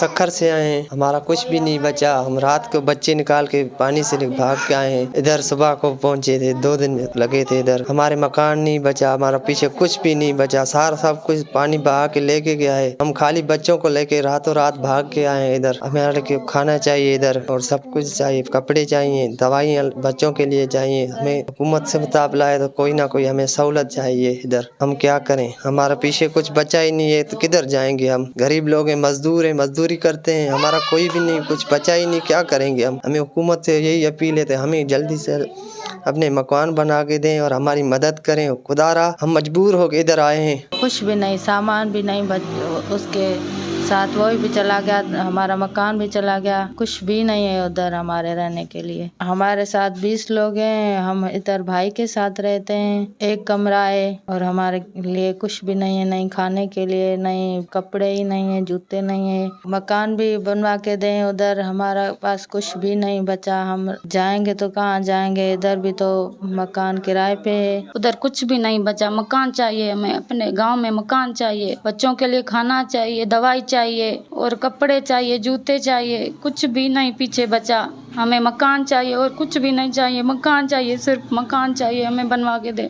सक्खर से आए हैं, हमारा कुछ भी नहीं बचा। हम रात को बच्चे निकाल के पानी से भाग के आए हैं। इधर सुबह को पहुंचे थे, 2 दिन लगे थे इधर। हमारे मकान नहीं बचा, हमारा पीछे कुछ भी नहीं बचा, सारा सब कुछ पानी बहा के लेके गया है। हम खाली बच्चों को लेके रातों रात भाग के आए हैं इधर। हमारे को खाना चाहिए इधर और सब कुछ चाहिए, कपड़े चाहिए, दवाइयाँ बच्चों के लिए चाहिए। हमें हुकूमत से मुताबिक है तो कोई ना कोई हमें सहूलत चाहिए इधर। हम क्या करें, हमारा पीछे कुछ बचा ही नहीं है तो किधर जाएंगे हम? गरीब लोग हैं, मजदूर हैं, मजदूरी करते हैं, हमारा कोई भी नहीं, कुछ बचा ही नहीं, क्या करेंगे हम? हमें हुकूमत से यही अपील है, हमें जल्दी से अपने मकान बना के दें और हमारी मदद करें। खुदारा हम मजबूर हो के इधर आए हैं। कुछ भी नहीं, सामान भी नहीं उसके साथ वही भी चला गया, हमारा मकान भी चला गया, कुछ भी नहीं है उधर हमारे रहने के लिए। हमारे साथ 20 लोग हैं, हम इधर भाई के साथ रहते हैं। एक कमरा है और हमारे लिए कुछ भी नहीं है, नहीं खाने के लिए, नहीं कपड़े ही नहीं है, जूते नहीं है। मकान भी बनवा के दें, उधर हमारा पास कुछ भी नहीं बचा। हम जाएंगे तो कहाँ जाएंगे? इधर भी तो मकान किराए पे है, उधर कुछ भी नहीं बचा। मकान चाहिए हमें, अपने गाँव में मकान चाहिए, बच्चों के लिए खाना चाहिए, दवाई चाहिए और कपड़े चाहिए, जूते चाहिए, कुछ भी नहीं पीछे बचा। हमें मकान चाहिए और कुछ भी नहीं चाहिए, मकान चाहिए, सिर्फ मकान चाहिए, हमें बनवा के दे।